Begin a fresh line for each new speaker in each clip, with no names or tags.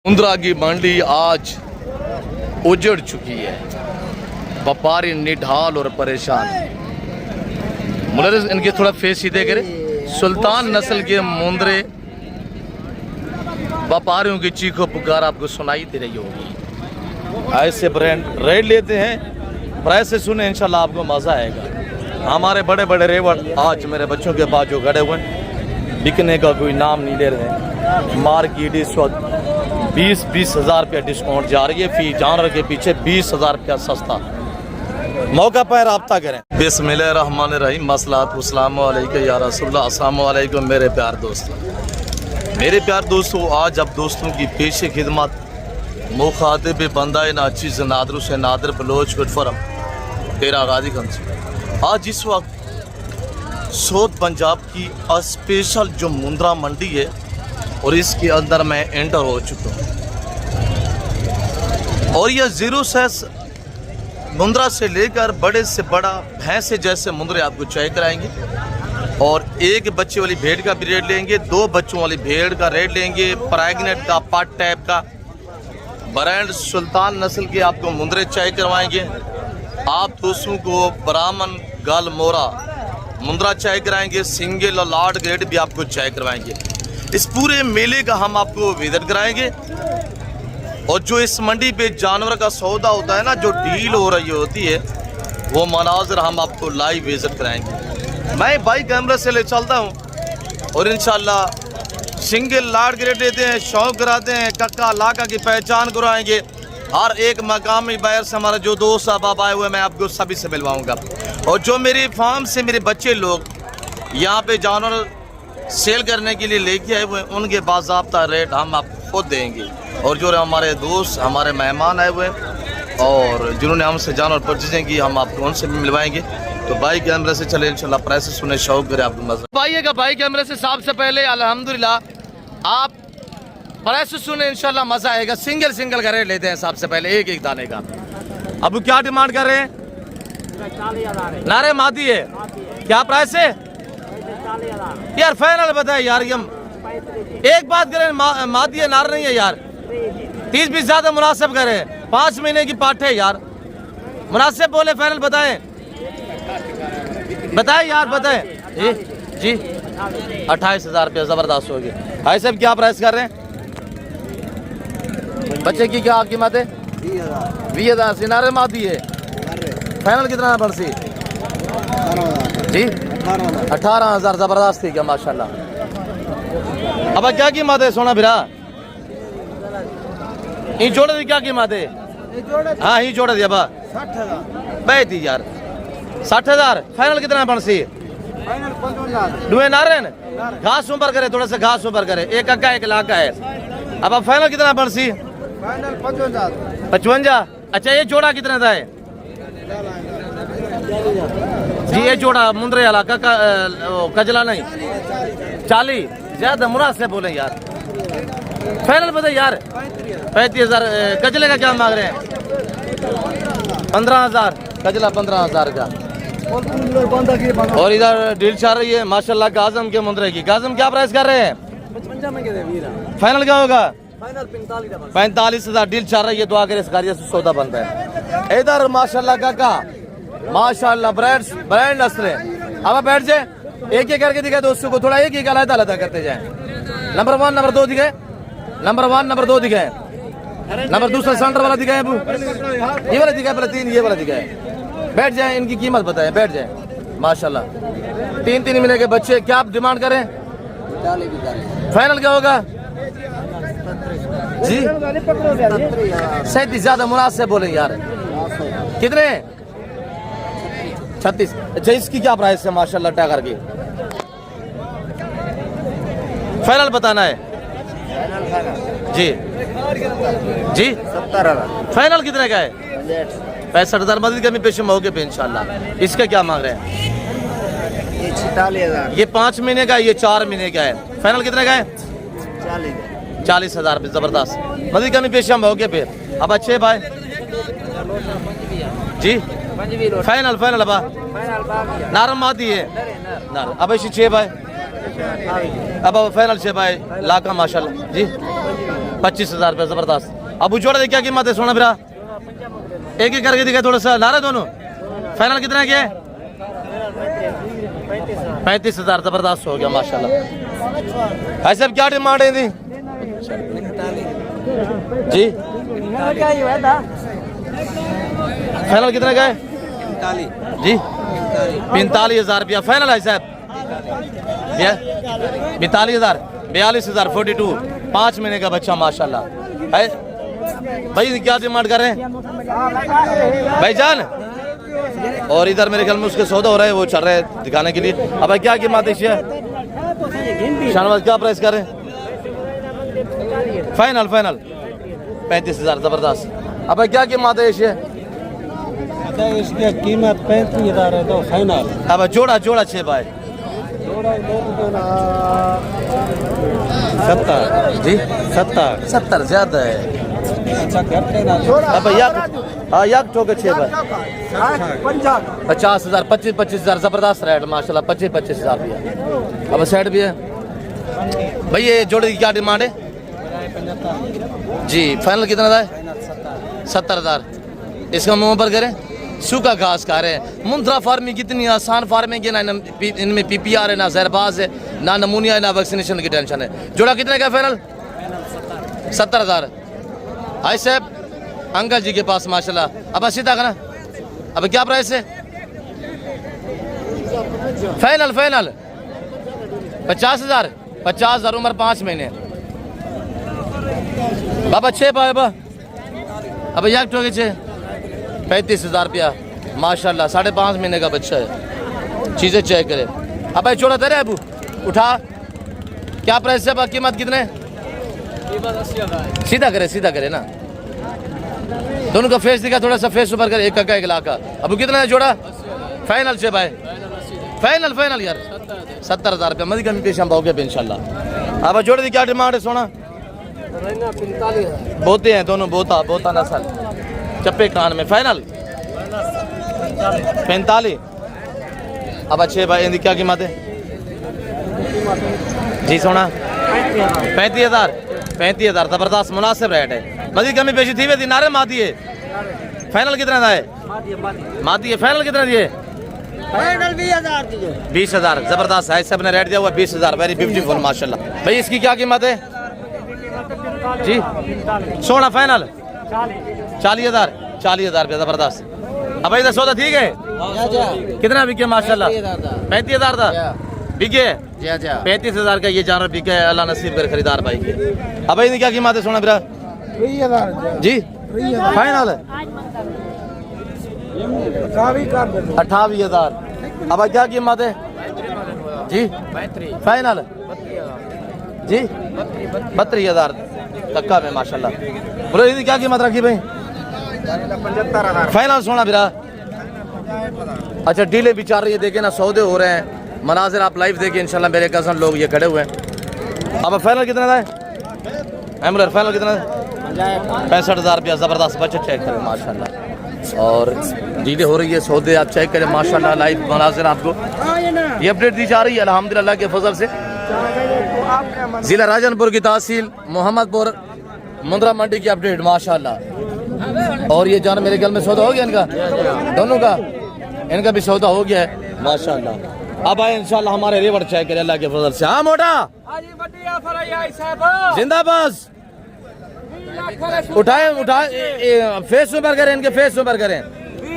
मुंद्रा की मंडी आज उजड़ चुकी है। व्यापारी निढाल और परेशान। मुलरिस इनके थोड़ा फेस सीधे करे। सुल्तान नस्ल के मुंद्रे व्यापारियों की चीखो पुकार आपको सुनाई दे रही होगी। ऐसे ब्रांड रेट लेते हैं, प्राइस से सुने इंशाल्लाह आपको मज़ा आएगा। हमारे बड़े बड़े रेवट आज मेरे बच्चों के पास जो खड़े हुए हैं, बिकने का कोई नाम नहीं ले रहे हैं। मार्केट इस वक्त 20-20 हज़ार रुपया डिस्काउंट जा रही है। फी जानवर के पीछे 20 हज़ार रुपया सस्ता। मौका पर रब्ता करें। बिस्मिल्लाहिर्रहमानिर्रहीम। मसलात अस्सलामु अलैकुम या रसूलल्लाह। अस्सलामु अलैकुम मेरे प्यार दोस्तों। मेरे प्यार दोस्तों, आज अब दोस्तों की पेश खिदमत मुखातिब बंदा नाचीज़ नादर से नादर बलोच गुटफरम तेरा गाजीगंज। आज इस वक्त साउथ पंजाब की स्पेशल जो मुंद्रा मंडी है और इसके अंदर मैं एंटर हो चुका हूँ। और यह 0 साइज मुंद्रा से लेकर बड़े से बड़ा भैंस जैसे मुंद्रे आपको चेक कराएंगे। और एक बच्चे वाली भेड़ का भी रेट लेंगे, 2 बच्चों वाली भेड़ का रेट लेंगे, प्रेग्नेंट का, पार्ट टाइप का, ब्रांड सुल्तान नस्ल के आपको मुंद्रे चेक करवाएंगे। आप दोस्तों को ब्राह्मण गल मोरा मुंद्रा चेक कराएंगे। सिंगल और लार्ड ग्रेड भी आपको चेक करवाएंगे। इस पूरे मेले का हम आपको विजिट कराएंगे। और जो इस मंडी पे जानवर का सौदा होता है ना, जो डील हो रही होती है, वो मनाजर हम आपको लाइव विजिट कराएंगे। मैं बाइक कैमरा से ले चलता हूँ और इंशाल्लाह सिंगल लार्ड ग्रेड देते हैं, शौक कराते हैं, कक्का लाका की पहचान करवाएंगे। हर एक मकामी बाहर से हमारा जो दोस्त अहबाब आए हुए मैं आपको सभी से मिलवाऊंगा। और जो मेरी फार्म से मेरे बच्चे लोग यहाँ पे जानवर सेल करने के लिए लेके आए हुए हैं, उनके बाज़ाब्ता रेट हम आपको खुद देंगे। और जो हमारे दोस्त, हमारे मेहमान आए हुए हैं और जिन्होंने हमसे जानवर परचेजिंग की, हम आपको उनसे भी मिलवाएंगे। तो बाइक कैमरे से चले इंशाल्लाह, प्राइस सुने, शौक करे आपको मजा पाइएगा। बाइक कैमरे से सबसे पहले अल्हम्दुलिल्लाह आप प्राइस सुने इंशाल्लाह मजा आएगा। सिंगल का रेट लेते हैं सबसे पहले एक दाने का। अब क्या डिमांड कर रहे हैं? नारे मादी है, क्या प्राइस है यार? फाइनल बताए यार। हम एक बात करें, मादी है, नार नहीं है यार। 30-20 ज्यादा मुनासिब करें। 5 महीने की पाठ है यार, मुनासिब बोले, फाइनल बताएं यार, बताएं जी। 28 हज़ार रुपया जबरदस्त होगी। भाई साहब क्या प्राइस कर रहे हैं? बच्चे की क्या कीमत है? 20 हज़ार। सिनारे मादी है, फाइनल कितना है बरसी जी? 18 हज़ार। जबरदस्त थी क्या माशाल्लाह। अब क्या कीमत है सोना बिरा? ये जोड़ दी क्या कीमत है? हाँ ये जोड़ दिया बा 60,000 बैठी यार। 60,000 फाइनल कितना बरसी? दुए नारन घास ऊपर करे, थोड़ा सा घास ऊपर करे। एक अक्का 1 लाख का है। अब फाइनल कितना बरसी? 55। अच्छा ये जोड़ा कितना था है जी? ये जोड़ा मुंद्रे वाला कजला नहीं 40 ज्यादा मुनासिब बोले यार। फाइनल बताए यार। 35 हज़ार। कजले का क्या मांग रहे हैं? 15 हज़ार। कजला 15 हज़ार का। और इधर डील चल रही है माशाल्लाह गाजम के मुंद्रे की। गाजम क्या प्राइस कर रहे हैं? 55 में फाइनल क्या होगा? 45 हज़ार डील चल रही है। दुआ करे इस कार्य से सौदा बनता है। इधर माशाल्लाह काका, माशाल्लाह ब्रांड नस्ल। अब बैठ जाए, एक करके दिखाए दोस्तों को, थोड़ा एक अलग करते जाए। नंबर 1 नंबर 2 दिखाए, नंबर 1 नंबर 2 दिखाए, नंबर दूसरा सेंटर वाला दिखाए, ये वाला दिखाए, पहले 3 ये वाला दिखाए। बैठ जाए, इनकी कीमत बताएं, बैठ जाए माशाल्लाह। 3 महीने के बच्चे। क्या आप डिमांड करें? फाइनल क्या होगा जी? 37 ज्यादा मुनासिब बोले यार। कितने? 36। अच्छा इसकी क्या प्राइस है माशाल्लाह टागर की? फाइनल बताना है जी। 70,000 फाइनल कितने का है? 65,000 मजीद कमी पेश मौके पे इंशाल्लाह। इसका क्या मांग रहे हैं? ये 46,000। ये 5 महीने का, ये 4 महीने का है। फाइनल कितने का है? 40 हज़ार। जबरदस्त मजीद कमी पेश मौके पे। अब अच्छे भाई जी फाइनल अब नारम मादी है नार। अब ऐसी 6 भाई। अब फाइनल 6 भाई लाका माशाल्लाह जी। 25,000 रुपये जबरदस्त। अबू जोड़ा की क्या कीमत है सोना बिरा? एक एक करके दिखा थोड़ा सा नारा दोनों। फाइनल कितना क्या है? 35,000 जबरदस्त हो गया माशाल्लाह। ऐसे अब क्या डिमांड है थी जी? फाइनल कितना का है जी? 45,000 रुपया फाइनल है साहब। 45,000 42,000 42 5 महीने का बच्चा माशाल्लाह है। भाई क्या डिमांड कर रहे हैं भाईजान? और इधर मेरे ख्याल में उसके सौदा हो रहा है, वो चल रहा है दिखाने के लिए। अब क्या कीमत है शाहनवाज? क्या प्राइस कर रहे हैं? फाइनल 35,000 जबरदस्त। अब क्या कीमत है
इसकी कीमत 35,000 है तो फाइनल।
अब जोड़ा 6 भाई
70
जी?
70
ज्यादा है।
अच्छा करते ना।
अब याक ठोके 6 भाई 50,000 25,000 जबरदस्त रेट माशाल्लाह। 25,000 रुपया। अब सेट भी है भाई। ये जोड़े की क्या डिमांड है जी? फाइनल कितना था? 70,000। इसका मुंह पर करें सूखा घास खा रहे हैं। मुंद्रा फार्मिंग कितनी आसान फार्मिंग है ना, इनमें PPR है ना जहरबाज है ना नमूनिया है ना वैक्सीनेशन की टेंशन है। जोड़ा कितने का फाइनल? 70,000। हाय साहब अंकल जी के पास माशाल्लाह। अब सीधा का ना। अब क्या प्राइस है? फाइनल 50,000 50,000 उम्र 5 महीने बाबा 6 बाबा। अब याक ठोके 6 35,000 रुपया माशाल्लाह। 5.5 महीने का बच्चा है। चीजें चेक करे। अब भाई छोड़ा तेरे अबू उठा। क्या प्राइस है? कीमत कितने? सीधा करे ना। दोनों का फेस दिखा थोड़ा सा फेस ऊपर कर। एक का 1 लाख का। अबू कितना है जोड़ा? फाइनल से भाई फाइनल यार 70,000 रुपया मदी कमी पेश हम पाओगे इंशाल्लाह। अब जोड़े की क्या डिमांड है सोना? बोते हैं दोनों बोता नस्ल चप्पे कान में। फाइनल 45। अब अच्छे भाई इनकी क्या कीमत है जी सोना? 35,000 जबरदस्त मुनासिब रेट है। मजीद कमी पेशी थी वे नारे माँ दिए। फाइनल कितना था? माँ दिए। फाइनल कितना दिए? 20,000 जबरदस्त है। सब ने रेट दिया हुआ 20,000। वेरी ब्यूटीफुल माशाल्लाह। भाई इसकी क्या कीमत है जी? सोना फाइनल 40,000 रुपया जबरदस्त। अब भाई सौदा ठीक है? कितना बिके माशाल्लाह? 35,000 था बिके। 35,000 का ये जानवर बिके। अल्लाह नसीब करे खरीदार भाई के। अब भाई क्या कीमत है सोना बिरा जी? फाइनल 28,000। अब क्या कीमत है जी? फाइनल जी 32,000 तक्का में माशाल्लाह। बोलो इनकी क्या कीमत रखी भाई? 75,000 फाइनल सोना बिरा। अच्छा डीले बिचार रही है देखे ना, सौदे हो रहे हैं। मनाजिर आप लाइव देखिए इंशाल्लाह। मेरे कज़न लोग ये खड़े हुए हैं। अब फाइनल कितना था? एमलर फाइनल कितना था? 65,000 रुपया जबरदस्त बच्चे चेक करें माशाल्लाह। और डीले हो रही है, सौदे आप चेक करें माशाल्लाह। लाइव मनाजिर आपको ये अपडेट दी जा रही है अल्हम्दुलिल्लाह के फजल से। जिला राजनपुर की तहसील मोहम्मदपुर मुंद्रा मंडी की अपडेट माशाल्लाह। और ये जान मेरे ख्याल में सौदा हो गया इनका दोनों का। इनका भी सौदा हो गया है माशाल्लाह। अब आए इंशाल्लाह हमारे रेवड़ चेक करें अल्लाह के फजल से। हाँ मोटा जिंदाबाद। उठाए फेस ऊपर करें, इनके फेस ऊपर करें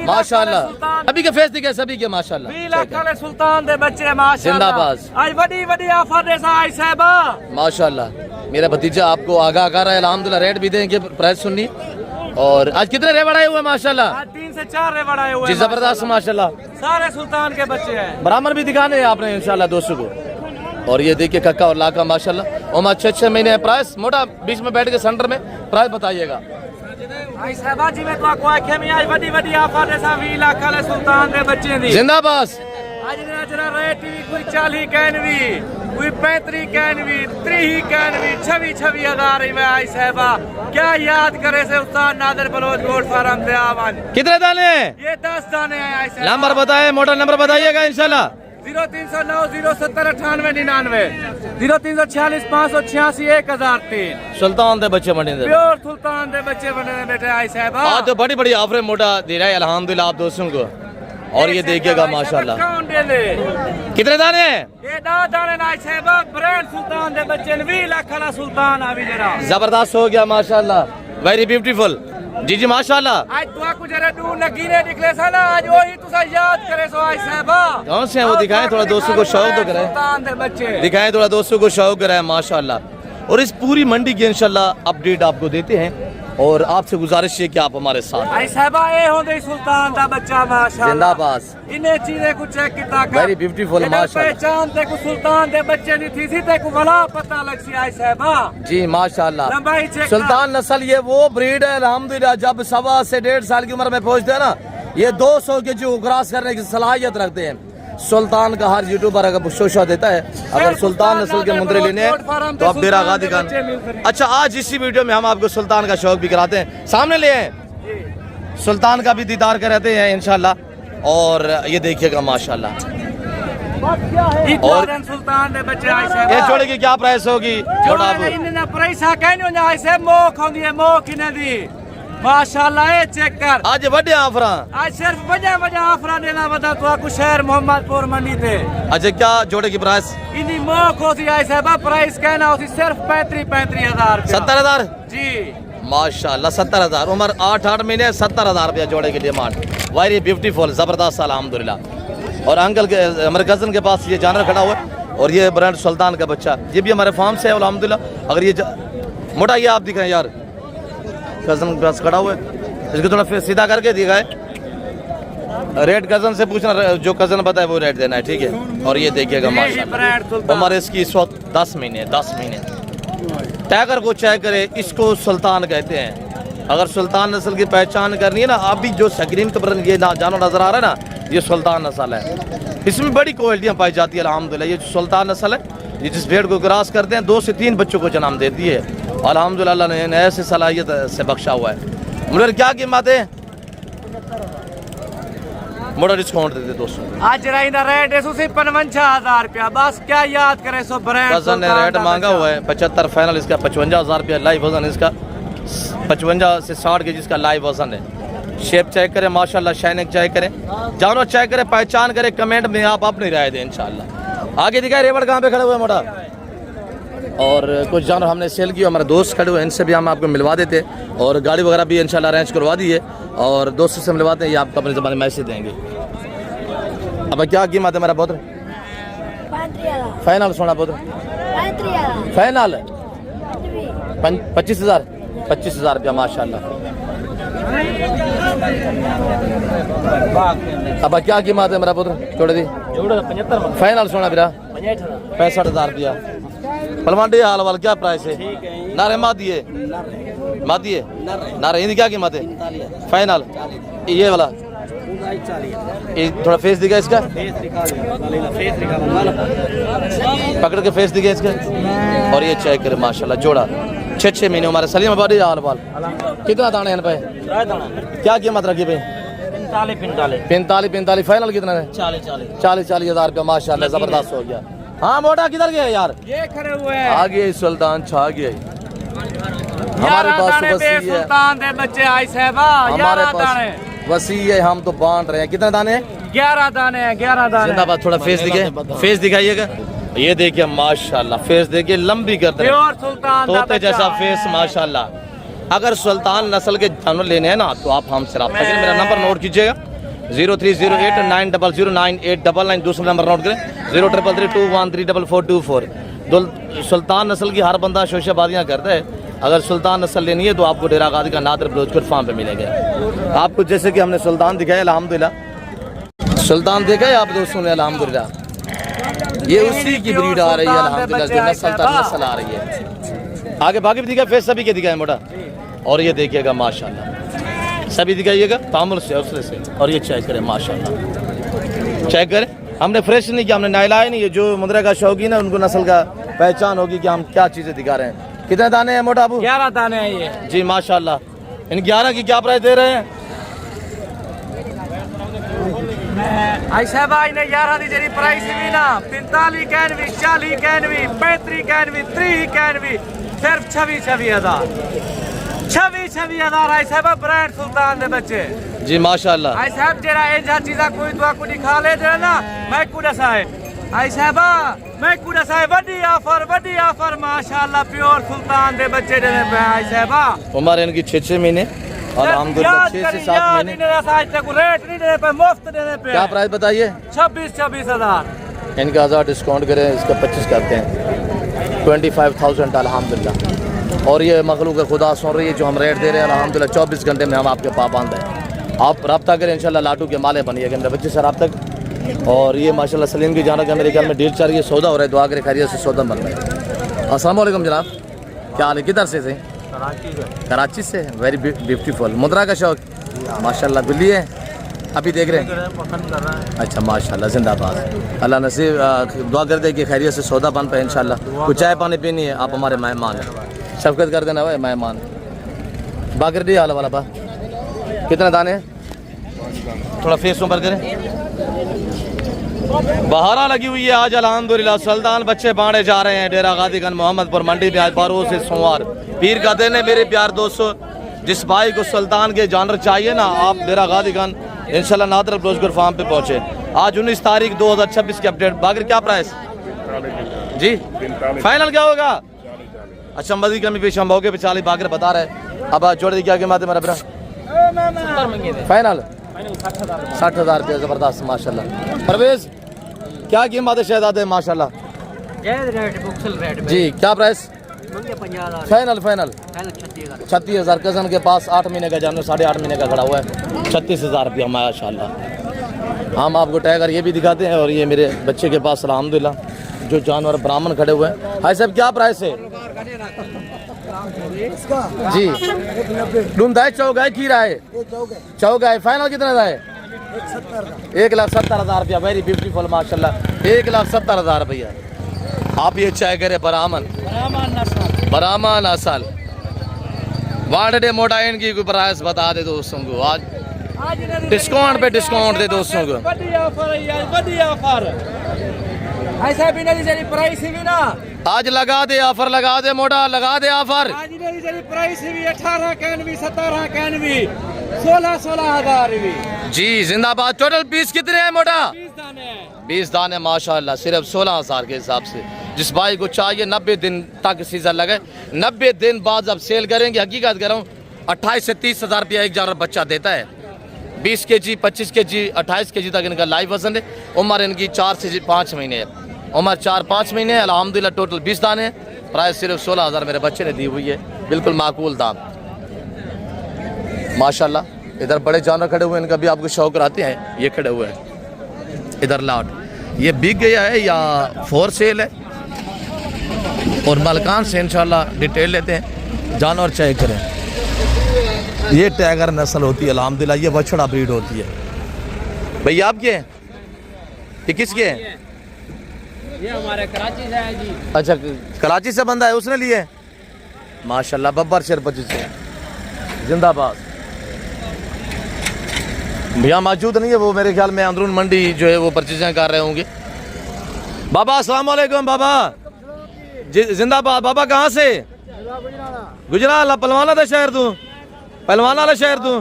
माशाल्लाह। अभी के फेस दिखे सभी के माशाल्लाह।
सुल्तान दे बच्चे माशाल्लाह।
जिंदाबाद।
आज बड़ी ऑफर दे साई साहबा
माशाल्लाह। मेरा भतीजा आपको आगाह कर रहा है अल्हम्दुलिल्लाह। रेट भी देंगे, प्राइस सुननी। और आज कितने रेवड़ आए हुए माशाल्लाह?
3 से 4 रेवड़ आए हुए
जी जबरदस्त माशाल्लाह।
सारे सुल्तान के बच्चे हैं।
बराबर भी दिखाने हैं आपने इंशाल्लाह दोस्तों को। और ये देखिए कक्का और लाका माशाल्लाह। और 6 महीने प्राइस मोटा बीच में बैठ के सेंटर में प्राइस बताइएगा।
आई साहबा जी में तो आपको आखे में आज बड़ी ऑफर दे सा 20 लाख वाले सुल्तान दे बच्चे दी।
जिंदाबाद।
आज जरा रेट भी कोई 40 कैनवी, कोई 35 कैनवी, 30 कैनवी, 26,000 में आई साहबा। क्या याद करे से उस्ताद नादर बलोच गोट फार्म से आवान।
कितने दाने हैं?
ये 10 दाने हैं आई साहबा।
नंबर बताए, मोटा नंबर बताइएगा इंशाल्लाह।
0309 070 9899 0346 586 1003
सुल्तान दे बच्चे बने दे
प्योर सुल्तान दे बच्चे बने हैं बेटे आई साहबा।
आज तो बड़ी बड़ी ऑफरें मोटा दे रहा है अल्हम्दुलिल्लाह आप दोस्तों को। और ये देखिएगा माशाल्लाह कितने दाने हैं?
ये दाने ना साहबा ब्रांड सुल्तान दे बच्चे ने 20 लाख वाला सुल्तान अभी जरा
जबरदस्त हो गया माशाल्लाह, वेरी ब्यूटीफुल। जी जी माशाल्लाह।
आज तो कुछ जरा दूर लगी ने निकले सा ना, आज वही तुसा याद करे सो आई साहबा।
कौन से हैं वो दिखाएं, थोड़ा दोस्तों को शौक तो कराएं,
सुल्तान दे बच्चे
दिखाएं थोड़ा दोस्तों को शौक कराएं माशाल्लाह। और इस पूरी मंडी की इंशाल्लाह अपडेट आपको देते हैं और आपसे गुजारिश है कि आप हमारे साथ
आई साहबा। ये हो गई सुल्तान दा बच्चा माशाल्लाह,
जिंदाबाद।
इन्हें चीजें कुछ चेक किता कर
वेरी ब्यूटीफुल माशाल्लाह।
पहचान ते को सुल्तान दे बच्चे नहीं थी सी ते को भला पता लग सी आई साहबा।
जी माशाल्लाह।
लंबाई चेक
सुल्तान नस्ल ये वो ब्रीड है अल्हम्दुलिल्लाह, जब 1.25 से 1.5 साल की उम्र में पहुंचते हैं ना, ये 200 के जो क्रॉस करने की सलाहियत रखते हैं। सुल्तान का हर यूट्यूबर अगर शोशा देता है, अगर सुल्तान नस्ल के मुंदरे लेने हैं तो आप डेरा गादी खान। अच्छा, आज इसी वीडियो में हम आपको सुल्तान का शौक भी कराते हैं, सामने ले आए सुल्तान का भी दीदार कराते हैं इंशाल्लाह। और ये देखिएगा माशाल्लाह।
और सुल्तान दे बच्चे आई साहबा।
ये जोड़े की क्या प्राइस होगी?
जोड़ा इन्हें प्राइस कहने आई से मोख होंदी है, मोख इन्हें दी माशाल्लाह। ये चेक कर,
आज बड़े ऑफर,
आज सिर्फ बजा ऑफर देना बता तो आपको शहर मोहम्मदपुर मंडी थे।
अच्छा, क्या जोड़े की प्राइस?
इन्हीं मोख होती आई साहबा, प्राइस कहना होती सिर्फ 35 हजार
70,000
जी
माशाल्लाह। 70,000 उम्र 8 महीने, 70,000 रुपया जोड़े के लिए मार्ट। वेरी ब्यूटीफुल, जबरदस्त अल्हम्दुलिल्लाह। और अंकल के हमारे कजन के पास ये जानवर खड़ा हुआ है और ये ब्रांड सुल्तान का बच्चा, ये भी हमारे फार्म से है अल्हम्दुलिल्लाह। अगर ये मोटा ये आप दिखाएं यार, कजन के पास खड़ा हुआ है, इसको थोड़ा सीधा करके दिखाए। रेट कजन से पूछना, जो कजन बताए वो रेट देना है, ठीक है। और ये देखिएगा माशाल्लाह, उम्र इसकी इस वक्त 10 महीने। टाइगर को चेक करे, इसको सुल्तान कहते हैं। अगर सुल्तान नस्ल की पहचान करनी है ना, अभी जो स्क्रीन पर ये जानवर नजर आ रहा है ना, ये सुल्तान नस्ल है। इसमें बड़ी क्वालिटियाँ पाई जाती है अल्हम्दुलिल्लाह। ये जो सुल्तान नस्ल है, ये जिस भेड़ को क्रॉस करते हैं 2 से 3 बच्चों को जन्म देती है अल्हम्दुलिल्लाह ने ऐसे सलाहियत से बख्शा हुआ है। मुझे क्या कीमत है? मोटा डिस्काउंट देते दोस्तों।
आज रहींदा रेट है 55,000 रुपया, बस क्या याद करे सो ब्रांड।
कजन ने रेट मांगा हुआ है 75, फाइनल इसका 55,000 रुपया। लाइव वजन इसका 55 से 60 के जिसका लाइव वजन है। शेप चेक करें माशाल्लाह, शाइनिंग चेक करें, जानवर चेक करें, पहचान करें, कमेंट में आप अपनी राय दें इंशाल्लाह। आगे दिखाए रेवड़ कहाँ पे खड़े हुए मोटा। और कुछ जानवर हमने सेल किया, हमारे दोस्त खड़े हुए, इनसे भी हम आपको मिलवा देते। और गाड़ी वगैरह भी इंशाल्लाह अरेंज करवा दी है और दोस्तों से मिलवाते हैं, ये आपको अपने ज़बान में मैसेज देंगे। अब क्या कीमत है मेरा पुत्र? फाइनल सोना पुत्र, फाइनल 25,000 रुपया माशाल्लाह। अब क्या कीमत है मेरा पुत्र? छोड़ दी फाइनल सोना बिरा 65,000 रुपया। पलवांडी हाल वाल क्या प्राइस है? नारे मादिए नारे इनकी क्या कीमत है? फाइनल ये वाला ये थोड़ा फेस दिखा इसका, पकड़ के फेस दिखे इसका। और ये चेक करे माशाल्लाह, जोड़ा 6 महीने हमारे सलीम बड़ी हाल वाल। कितना दाने हैं पे? क्या कीमत रखी भाई? 45 फाइनल कितना है? 40 हजार रुपया माशाल्लाह, जबरदस्त हो गया। हाँ मोटा किधर गया यार?
ये खड़े हुए हैं,
आ गए सुल्तान, छा गए हमारे पास।
सुल्तान दे बच्चे आई साहबा,
हमारे पास वसी है, हम तो बांट रहे हैं। कितने दाने हैं?
11 दाने हैं, 11 दाने।
जिंदाबाद। थोड़ा फेस दिखे, फेस दिखाइएगा। ये देखिए माशाल्लाह, फेस देखिए, लंबी गर्दन,
प्योर सुल्तान
तोते जैसा फेस माशाल्लाह। अगर सुल्तान नस्ल के जानवर लेने हैं ना, तो आप हमसे रब्ता करें। मेरा नंबर नोट कीजिएगा 030890098899। दूसरा नंबर नोट करें 033321344424। सुल्तान नस्ल की हर बंदा शोशाबादियाँ करता है। अगर सुल्तान नस्ल लेनी है तो आपको डेरा गादी का नादर बलोचपुर फार्म पे मिलेंगे। आपको जैसे कि हमने सुल्तान दिखाया अल्हम्दुलिल्लाह, सुल्तान देखा है आप दोस्तों ने अल्हम्दुलिल्लाह। ये उसी की ब्रीड आ रही है अल्हम्दुलिल्लाह, जो नस्ल दर नस्ल आ रही है। आगे बाकी भी दिखा, फेस सभी के दिखाए मोटा। और ये देखिएगा माशाल्लाह, सभी दिखाइएगा तामुल से, हौसले से। और ये चेक करें माशाल्लाह, चेक करें। हमने फ्रेश नहीं किया, हमने नहलाया नहीं। ये जो मुद्रा का शौकीन है उनको नस्ल का पहचान होगी कि हम क्या चीज़ें दिखा रहे हैं। कितने दाने हैं मोटा अबू?
11 दाने हैं ये
जी माशाल्लाह। इन 11 की क्या प्राइस दे रहे हैं?
आई साहब इन्हें 11 की जी प्राइस भी ना 45 कैनवी 40 कैनवी 35 कैनवी 30 कैनवी सिर्फ 26,000 आई साहब ब्रांड सुल्तान दे बच्चे
जी माशाल्लाह।
आई साहब जेरा ऐसा चीज़ा कोई तो कुछ खा ले जे ना मैं कुड़ा साहे आई साहब मैं कुड़ा साहे वड्डी ऑफर माशाल्लाह प्योर सुल्तान दे बच्चे दे पे आई साहब
उम्र इनकी 6 महीने अल्हम्दुलिल्लाह 6 से 7 महीने।
आज तक रेट नहीं देने पे मुफ्त देने पे।
क्या प्राइस बताइए?
26,000
इनका 1000 डिस्काउंट करें इसका 25 करते हैं 25,000 अल्हम्दुलिल्लाह। और ये मखलूक खुदा सुन रही है जो हम रेट दे रहे हैं अल्हम्दुलिल्लाह 24 घंटे में हम आपके पाबंद हैं। आप रब्ता करें इंशाल्लाह लाटू के माले बनिएगा मेरे बच्चे सर आप तक। और ये माशाल्लाह सलीम की जाना का मेरे ख्याल में डील चल रही है सौदा हो रहा है दुआ करे खैरियत से सौदा बन रहा है। अस्सलाम वालेकुम जनाब क्या हाल है किधर से कराची से वेरी ब्यूटीफुल मुद्रा का शौक माशाल्लाह बिल्ली है अभी देख रहे हैं अच्छा माशाल्लाह जिंदाबाद अल्लाह नसीब दुआ कर दे कि खैरियत से सौदा बन पाए इंशाल्लाह। कुछ चाय पानी पीनी है आप हमारे मेहमान हैं शफकत कर देना भाई मेहमान। बाकर डी हाल वाला बा कितने दाने थोड़ा फेस ऊपर करें। बहारा लगी हुई है आज अल्हम्दुलिल्लाह सुल्तान बच्चे बांटे जा रहे हैं डेरा गाजीगंज मोहम्मदपुर मंडी में आज बारों से सोमवार पीर का दिन है मेरे प्यार दोस्तों। जिस भाई को सुल्तान के जानवर चाहिए ना आप डेरा गाजीगंज इंशाल्लाह नादर ब्रोजगर फार्म पे पहुंचे। आज 19 तारीख 2026 की अपडेट। बागर क्या प्राइस जी फाइनल क्या होगा? अच्छा मजी कमी पेश हम मौके पे 40 बागर बता रहे अब जोड़ दी क्या कीमत है मेरा ब्रा फाइनल 60,000 रुपये जबरदस्त माशाल्लाह। परवेज क्या कीमत है शहजादे माशाल्लाह जी क्या प्राइस? फाइनल 36,000 कजन के पास 8 महीने का जानवर 8.5 महीने का खड़ा हुआ है 36,000 रुपया माशाल्लाह। हम आपको टाइगर ये भी दिखाते हैं और ये मेरे बच्चे के पास अल्हम्दुलिल्लाह जो जानवर ब्राह्मण खड़े हुए हैं। भाई साहब क्या प्राइस है जी? डूमदाई चौगाई की रहा है चौगाई फाइनल कितना है? 1,70,000 रुपया वेरी ब्यूटीफुल माशाल्लाह 1,70,000 रुपया। आप ये चाय करे बरामन नस्ल वाडे मोटा इनकी कोई प्राइस बता दे दोस्तों को आज डिस्काउंट पे डिस्काउंट दे दोस्तों को। ऐसा भी नहीं प्राइस भी ना आज लगा दे ऑफर लगा दे मोटा लगा दे ऑफर आज नहीं प्राइस भी 18 कैनवी 17 कैनवी 16,000 भी जी जिंदाबाद। टोटल पीस कितने हैं मोटा? 20 दाने माशाल्लाह सिर्फ 16,000 के हिसाब से। जिस भाई को चाहिए 90 दिन तक सीजन लगे 90 दिन बाद जब सेल करेंगे हकीकत कर रहा हूँ 28 से 30,000 रुपया एक जानवर बच्चा देता है। 20 kg 25 kg 28 kg तक इनका लाइव वजन है। उम्र इनकी 4 से 5 महीने है उम्र 4-5 महीने है अल्हम्दुलिल्लाह। टोटल 20 दाने हैं प्राइस सिर्फ 16,000 मेरे बच्चे ने दी हुई है बिल्कुल माकूल दाम माशाल्लाह। इधर बड़े जानवर खड़े हुए हैं इनका भी आपको शौक कराते हैं। ये खड़े हुए हैं इधर लाट ये बिक गया है या फॉर सेल है और मलकान से इंशाल्लाह डिटेल लेते हैं जानवर चेक करें। ये टाइगर नस्ल होती है अल्हम्दुलिल्लाह ये बछड़ा ब्रीड होती है। भैया आपके हैं ये किसके हैं?
ये हमारे कराची से है जी।
अच्छा कराची से बंदा है उसने लिए माशाल्लाह बब्बर शेर 25 से जिंदाबाद। भैया मौजूद नहीं है वो मेरे ख्याल में अंदरून मंडी जो है वो परचेजिंग कर रहे होंगे। बाबा अस्सलाम वालेकुम बाबा जिंदाबाद। बाबा कहाँ से? गुजरात पलवाना था शहर तू पहलवाना वाला शहर तू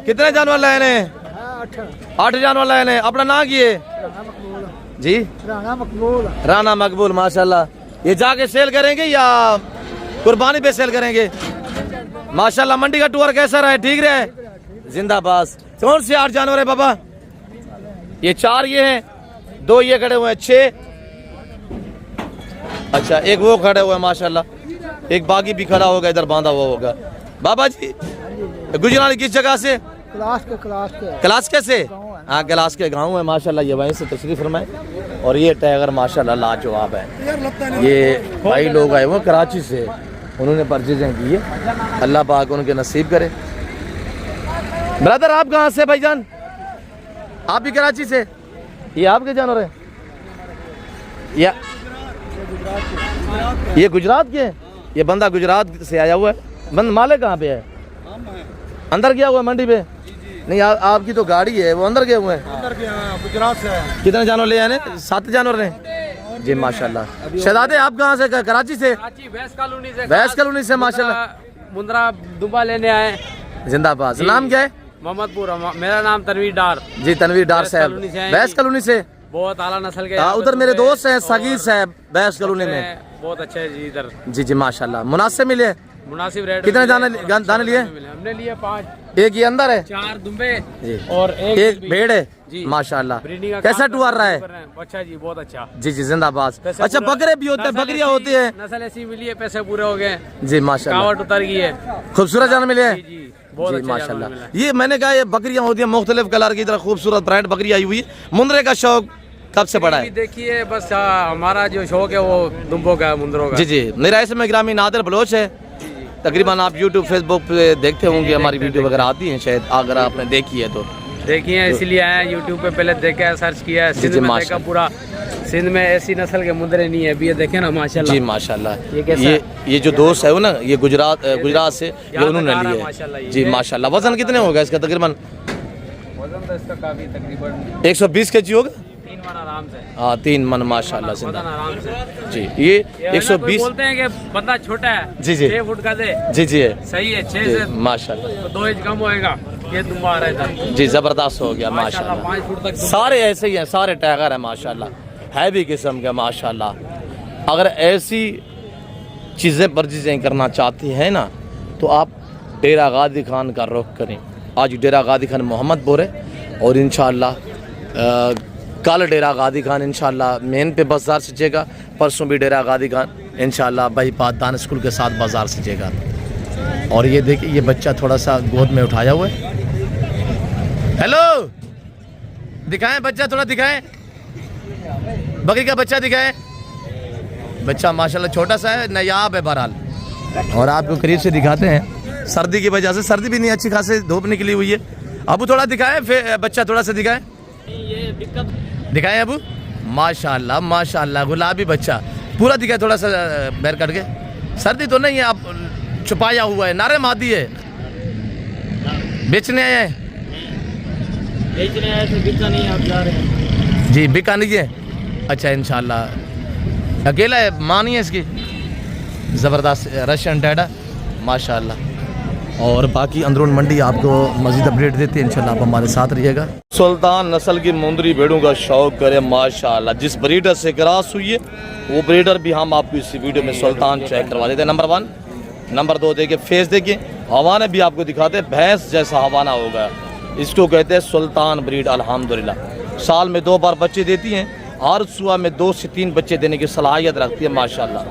कितने जानवर लाए ने? 8 जानवर लाए ने। अपना नाम किए जी? राना मकबूल माशाल्लाह। ये जाके सेल करेंगे या कुर्बानी पे सेल करेंगे? माशाल्लाह मंडी का टूर कैसा रहा है? ठीक रहे जिंदाबाद। कौन से 8 जानवर है बाबा? ये 4 ये हैं 2 ये खड़े हुए हैं 6 अच्छा एक वो खड़े हुए हैं माशाल्लाह एक बागी भी खड़ा होगा इधर बांधा हुआ होगा। बाबा जी गुजरात किस जगह से? क्लास के से हाँ क्लास के गाँव है माशाल्लाह। ये वहीं से तशरीफ फरमाए और ये टाइगर माशाल्लाह लाजवाब है। ये भाई लोग आए हुए कराची से उन्होंने परचेजिंग की है अल्लाह पाक उनके नसीब करे। ब्रदर आप कहाँ से भाईजान? आप भी कराची से? ये आपके जानवर है या ये गुजरात के? ये बंदा गुजरात से आया हुआ है। बंद माले कहाँ पे है? अंदर गया हुआ मंडी पे नहीं आपकी तो गाड़ी है, वो अंदर गए हुए हैं।
अंदर के गुजरात से है।
कितने जानवर ले आए? 7 जानवर ने जी माशाल्लाह। शहजादे आप कहाँ से? कराची से?
कराची वैस कॉलोनी से।
वैस कॉलोनी से माशाल्लाह।
मुंद्रा दुबा लेने आए।
जिंदाबाद। नाम क्या है?
मोहम्मदपुर। मेरा नाम तनवीर डार
जी। तनवीर डार साहब वैस कॉलोनी से।
बहुत आला नस्ल के।
उधर मेरे दोस्त हैं सगीर साहब वैस कॉलोनी में,
बहुत अच्छे जी इधर।
जी जी माशाल्लाह। मुनासिब मिले?
मुनासिब रेट।
कितने दाने लिए?
हमने लिए 5।
एक ये अंदर है,
4 दुम्बे
जी
और
एक भेड़ है
जी
माशाल्लाह।
ब्रीडिंग का
कैसा
काम
टूर रहा है?
अच्छा जी बहुत अच्छा
जी जी जिंदाबाद।
पैसे
अच्छा
पूरा-
बकरे भी होते हैं, बकरियां होती है
नस्ल ऐसी मिली है, पैसे पूरे हो गए।
जी माशाल्लाह।
कावट उतर गई है।
खूबसूरत जानवर मिले हैं
जी जी बहुत
जी
अच्छा
माशाल्लाह।
जानवर मिला।
ये मैंने कहा ये बकरियां होती हैं मुख्तलिफ कलर की, तरह खूबसूरत ब्रांड बकरी आई हुई है। मुंद्रे का शौक कब से पड़ा है?
देखिए बस हमारा जो शौक है वो दुम्बों का, मुंद्रों का।
जी जी। मेरा इसमें ग्रामीण नादिर बलोच है। तकरीबन आप यूट्यूब फेसबुक पे देखते होंगे, हमारी वीडियो वगैरह आती है शायद, अगर आपने देखी है तो
देखिए इसीलिए आए यूट्यूब पे, पहले देखा है, सर्च किया है। सिंध
जी,
में देखा
माशाल्लाह।
पूरा। सिंध में ऐसी नस्ल के मुंद्रे नहीं है, अभी ये देखे ना माशाल्लाह।
जी माशाल्लाह।
ये कैसा
ये जो दोस्त है वो ना, ये गुजरात से ये
यहाँ
उन्होंने
तक आ रहा है
लिए
माशाल्लाह ये।
जी माशाल्लाह। वजन कितने होगा इसका? तकरीबन
वजन तो इसका काफी तकरीबन
120 kg होगा।
3 मन आराम से।
हाँ 3 मन माशाल्लाह से।
वजन आराम से।
जी ये
ये
120।
बोलते हैं कि बंदा छोटा है,
जी, जी।
6 फुट का दे,
जी जी
सही है। 6
जी
से
माशाल्लाह।
तो 2 इंच कम होएगा। ये दुम्बा आ रहा है इधर
जी जबरदस्त हो गया
माशाल्लाह।
माशाल्लाह।
5 फुट तक
सारे ऐसे ही हैं, सारे टाइगर हैं माशाल्लाह, है भी किस्म के माशाल्लाह। अगर ऐसी चीज़ें परचेज़ करना चाहते हैं ना तो आप डेरा गादी खान का रुख करें। आज डेरा गादी खान मोहम्मदपुर है और इंशाल्लाह कल डेरा गादी खान इंशाल्लाह मेन पे बाजार सजेगा, परसों भी डेरा गादी खान इंशाल्लाह भाई पादान स्कूल के साथ बाजार सजेगा। और ये देखिए ये बच्चा थोड़ा सा गोद में उठाया हुआ है। हेलो दिखाएं बच्चा, थोड़ा दिखाएं, बकरी का बच्चा दिखाएं। बच्चा माशाल्लाह छोटा सा है, नायाब है बहरहाल। और आपको करीब से दिखाते हैं, सर्दी की वजह से, सर्दी भी नहीं, अच्छी खासी धूप निकली हुई है। अबू थोड़ा दिखाएं, फिर बच्चा थोड़ा सा दिखाएं, दिखाएं अबू। माशाल्लाह माशाल्लाह गुलाबी बच्चा पूरा दिखाए, थोड़ा सा बैर कट के। सर्दी तो नहीं है, आप छुपाया हुआ है, नारे मादी है। बेचने आए हैं?
बेचने आए थे, बिका नहीं, आप जा रहे हैं।
जी बिका नहीं है। अच्छा इंशाल्लाह। अकेला है, माँ नहीं है इसकी? ज़बरदस्त रशियन टैडा माशाल्लाह। और बाकी अंदरून मंडी आपको मज़ीद अपडेट देते हैं इंशाल्लाह, आप हमारे साथ रहिएगा। सुल्तान नस्ल की मुंदरी भेड़ों का शौक करे माशाल्लाह। जिस ब्रीडर से क्रॉस हुई है वो ब्रीडर भी हम आपको इसी वीडियो में सुल्तान चेक करवा देते हैं। नंबर 1, नंबर 2 देखिए फेस देखिए, हवाना भी आपको दिखाते हैं, भैंस जैसा हवाना होगा। इसको कहते हैं सुल्तान ब्रीड अल्हम्दुलिल्लाह। साल में 2 बार बच्चे देती हैं, हर सुबह में 2 से 3 बच्चे देने की सलाहियत रखती है माशाल्लाह।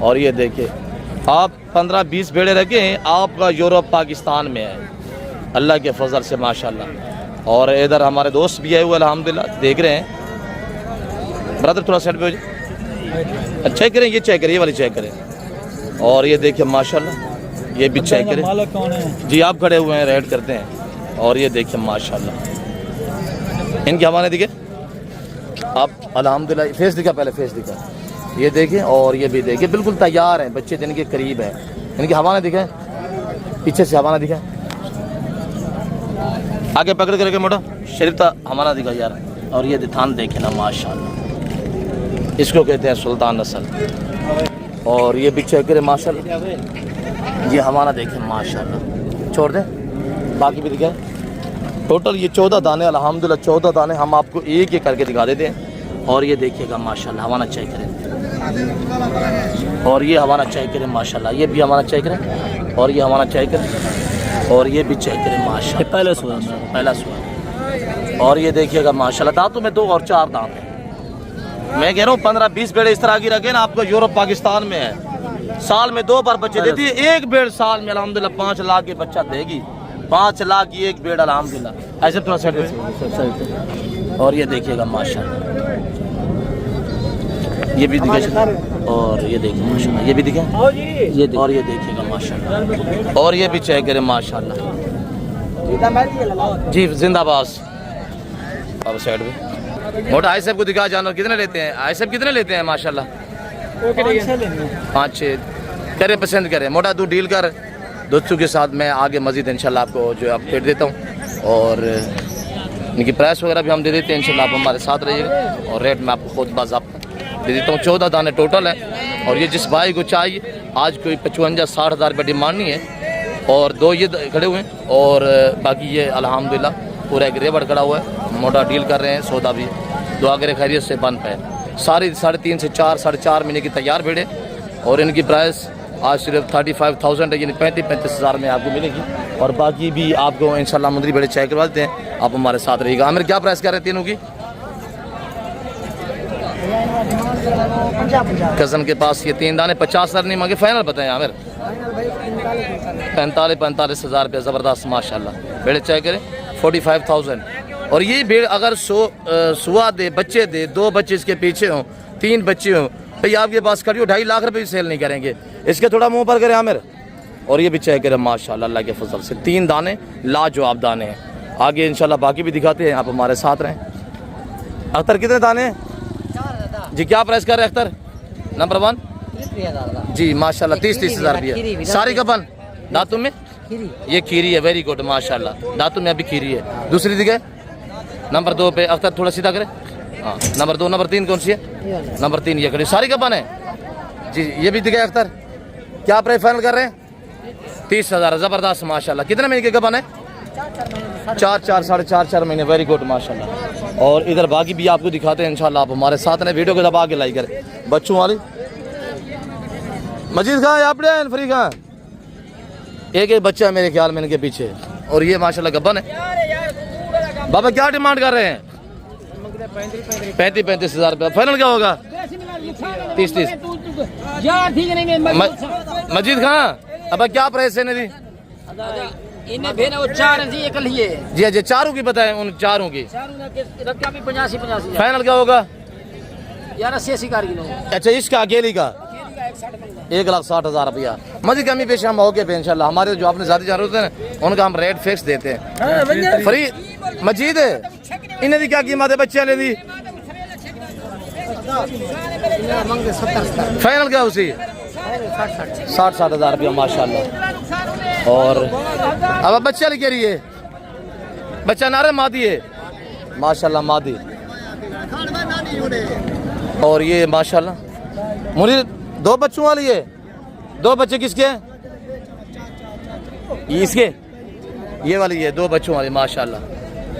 और ये देखिए आप 15-20 भेड़े रखे हैं, आपका यूरोप पाकिस्तान में है अल्लाह के फजल से माशाल्लाह। और इधर हमारे दोस्त भी आए हुए अल्हम्दुलिल्लाह, देख रहे हैं। ब्रदर थोड़ा साइड पे हो जाए, चेक करें, ये चेक करें, ये वाली चेक करें। और ये देखिए माशाल्लाह, ये भी चेक करें।
मालिक कौन है?
जी आप खड़े हुए हैं, रेड करते हैं। और ये देखिए माशाल्लाह, इनके हवाले दिखे आप अल्हम्दुलिल्लाह। फेस दिखा, पहले फेस दिखा, ये देखें। और ये भी देखिए बिल्कुल तैयार हैं, बच्चे दिन के करीब है। इनके हवाले दिखे, पीछे से हवाला दिखा, आगे पकड़ के रखे मोटा शरीफ हमारा दिखा यार। और ये थान देखे ना माशाल्लाह, इसको कहते हैं सुल्तान नस्ल। और ये भी चेक करें माशाल्लाह, ये हमारा देखें माशाल्लाह। छोड़ दें, बाकी भी दिखाए। टोटल ये 14 दाने अल्हम्दुलिल्लाह, 14 दाने हम आपको एक एक करके दिखा देते हैं। और ये देखिएगा माशाल्लाह, हवाना चेक करें। और ये हवाना चेक करें माशाल्लाह, ये भी हमारा चेक करें। और ये हमारा चेक करें। और ये भी चेक करें माशाल्लाह, पहला सुबह। और ये देखिएगा माशाल्लाह, दांतों में 2 और 4 दांत हैं। मैं कह रहा हूँ 15-20 भेड़े इस तरह की रखें ना, आपको यूरोप पाकिस्तान में है। साल में 2 बार बच्चे देती है। एक भेड़ साल में अल्हम्दुलिल्लाह 5 लाख के बच्चा देगी। 5 लाख की एक भेड़ अल्हम्दुलिल्लाह। ऐसे थोड़ा सेट। और ये देखिएगा माशाल्लाह, ये भी दिखे। और ये देखिए माशाल्लाह, ये भी दिखे, ये और ये देखिएगा माशाल्लाह। और ये भी चेक करें माशाल्लाह। जी जिंदाबाद। अब साइड में मोटा आई साहब को दिखा, जानवर कितने लेते हैं? आई साहब कितने लेते हैं माशाल्लाह? 5-6 करें, पसंद करें। मोटा तू डील कर दोस्तों के साथ, मैं आगे मजीद इंशाल्लाह आपको जो अपडेट देता हूँ। और इनकी प्राइस वगैरह भी हम दे देते हैं इंशाल्लाह, आप हमारे साथ रहिएगा। और रेट मैं आपको खुद बाज़ाब्ता दे देता हूँ। 14 दाने टोटल है। और ये जिस भाई को चाहिए, आज कोई 55-60 हज़ार रुपये डिमांड नहीं है। और 2 ये खड़े हुए हैं और बाकी ये अल्हम्दुलिल्लाह पूरा एक रेबड़ खड़ा हुआ है, मोटा डील कर रहे हैं, सौदा भी दुआ करे खैरियत से बन पाए। सारी 3.5 से 4 साढ़े 4 महीने की तैयार भेड़े और इनकी प्राइस आज सिर्फ 35,000 है, यानी 35 हज़ार में आपको मिलेगी। और बाकी भी आपको इंशाल्लाह मुंदरी भेड़े चेक करवा देते हैं, आप हमारे साथ रहिएगा। आमिर क्या प्राइस कर रहे हैं तीनों की? कज़न के पास ये 3 दाने 50 हज़ार नहीं मांगे, फाइनल बताएं आमिर? 45 हज़ार रुपये, ज़बरदस्त माशाल्लाह। भेड़े चेक करें 45,000। और ये भेड़ अगर सुआ दे, बच्चे दे, 2 बच्चे इसके पीछे हों, 3 बच्चे हों, भाई आपके पास खड़ी हो 2.5 लाख रुपये भी सेल नहीं करेंगे। इसके थोड़ा मुंह पर करें आमिर। और ये भी चेक करें माशाल्लाह अल्लाह के फजल से 3 दाने लाजवाब दाने हैं। आगे इंशाल्लाह बाकी भी दिखाते हैं, आप हमारे साथ रहें। अख्तर कितने दाने हैं जी? क्या प्राइस कर रहे हैं अख्तर? नंबर 1 जी माशाल्लाह 30 हज़ार रुपये। सारी कपन दातुं में ये खीरी है, वेरी गुड माशाल्लाह। दातुं में अभी खीरी है। दूसरी जगह नंबर 2 पे अख्तर थोड़ा सीधा करें। हाँ नंबर 2, नंबर 3 कौन सी है? नंबर 3 ये खड़ी, सारी कपन है जी। ये भी दिखाए अख्तर, क्या प्राइस फाइनल कर रहे हैं? 30 हज़ार, ज़बरदस्त माशाल्लाह। कितने महीने की कपन है? 4 साढ़े 4 महीने, वेरी गुड माशाल्लाह। और इधर बाकी भी आपको दिखाते हैं इंशाल्लाह, आप हमारे साथ हैं। वीडियो को दबा के लाइक करें। बच्चों वाली मजीद कहाँ है? आप फ्री कहाँ? एक बच्चा है मेरे ख्याल में इनके पीछे। और ये माशाल्लाह गब्बन है। बाबा क्या डिमांड कर रहे हैं? 35 हज़ार रुपये। फाइनल क्या होगा? 30। मजीद कहाँ? अब क्या प्राइस है नदी?
इन्हें भेना वो 4 जी एकल ही है
जी। अच्छा चारों की बताएं, उन चारों की
85
फाइनल क्या होगा?
यार 80 किलो।
अच्छा इसका अकेली का 1,60,000 रुपया। मजीद कमी पेश हम मौके पे इंशाल्लाह। हमारे जो आपने ज़्यादा जान होते हैं उनका हम रेट फिक्स देते हैं। फ्री मजीद इन्हें दी क्या कीमत है? बच्चे ले दी फाइनल क्या उसी 60 हज़ार रुपया माशाल्लाह। और अब बच्चा लिखे रही है, बच्चा नारे मादी है माशाल्लाह, मादी। और ये माशाल्लाह मुनीर 2 बच्चों वाली है। 2 बच्चे किसके हैं? इसके, ये वाली है 2 बच्चों वाली माशाल्लाह।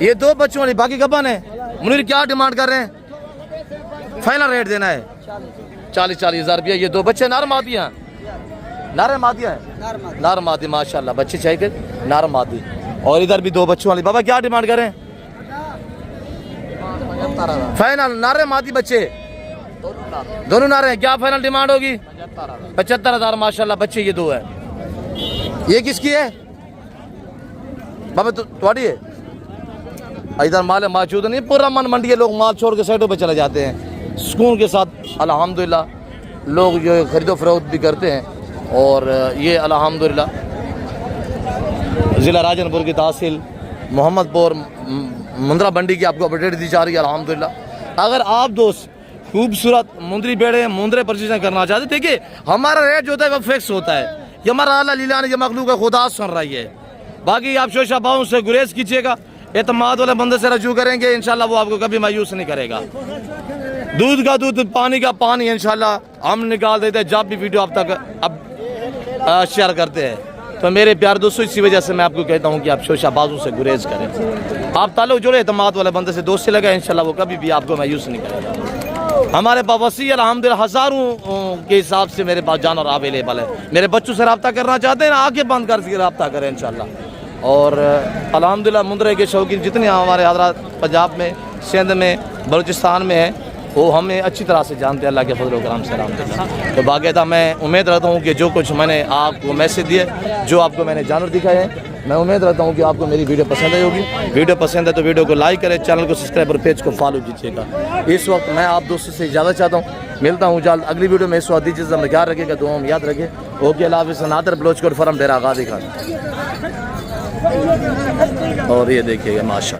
ये 2 बच्चों वाली, बाकी कपन है। मुनीर क्या डिमांड कर रहे हैं? फाइनल रेट देना है 40 हज़ार रुपया। ये 2 बच्चे नार मादियाँ, नार मादियाँ है, नार मादी माशाल्लाह। बच्चे चाहिए नार मादी। और इधर भी 2 बच्चों वाली। बाबा क्या डिमांड कर रहे हैं? फाइनल नारे मादी बच्चे दोनों नारे हैं। क्या फाइनल डिमांड होगी? 75 हज़ार माशाल्लाह। बच्चे ये 2 है। ये किसकी है बाबा? तुम्हारी है? इधर माल मौजूद नहीं, पूरा मन मंडी है। लोग माल छोड़ के साइडों पे चले जाते हैं सुकून के साथ। अल्हम्दुलिल्लाह लोग जो खरीदो फरोख्त भी करते हैं। और ये अल्हम्दुलिल्लाह ज़िला राजनपुर की तहसील मोहम्मदपुर मुंद्रा मंडी की आपको अपडेट दी जा रही है अल्हम्दुलिल्लाह। अगर आप दोस्त खूबसूरत मुंदरी बेड़े मुंदरे परचेज करना चाहते, देखिए हमारा रेट जो होता है वो फिक्स होता है। ये हमारा अल्लाह लीला ने ये मखलूक खुदा सुन रही है। बाकी आप शोशा बाहों से गुरेज कीजिएगा, एतमाद वाले बंदे से रजू करेंगे, इंशाल्लाह वो आपको कभी मायूस नहीं करेगा। दूध का दूध, पानी का पानी इंशाल्लाह हम निकाल देते हैं जब भी वीडियो आप तक अब शेयर करते हैं। तो मेरे प्यार दोस्तों, इसी वजह से मैं आपको कहता हूँ कि आप शोशा बाजू से गुरेज करें। आप ताल्लुक जोड़े एतमाद वाले बंदे से, दोस्ती लगा, इंशाल्लाह वो कभी भी आपको मायूस नहीं करेगा। हमारे पास वसी अल्हम्दुलिल्लाह हज़ारों के हिसाब से मेरे पास जानवर अवेलेबल है। मेरे बच्चों से रब्ता करना चाहते हैं ना, आके बंद कर रब्ता करें इंशाल्लाह। और अल्हम्दुलिल्लाह मुंदरे के शौकीन जितने हमारे हज़रात पंजाब में, सिंध में, बलूचिस्तान में है, वो हमें अच्छी तरह से जानते हैं अल्लाह के फजल करम से रहमत। तो बाकायदा मैं उम्मीद रखता हूँ कि जो कुछ मैंने आपको मैसेज दिए, जो आपको मैंने जानवर दिखाए हैं, मैं उम्मीद रखता हूँ कि आपको मेरी वीडियो पसंद आई होगी। वीडियो पसंद है तो वीडियो को लाइक करें, चैनल को सब्सक्राइब और पेज को फॉलो कीजिएगा। इस वक्त मैं आप दोस्तों से इजाज़त चाहता हूँ, मिलता हूँ जल्द अगली वीडियो में। इस वक्त दीजिए, अपना ख्याल रखिएगा, दुआ में याद रखिए। ओके, अल्लाह हाफ़िज़। नादर बलोच कोट फॉरम डेरा गाजी खान। और ये देखिएगा माशा।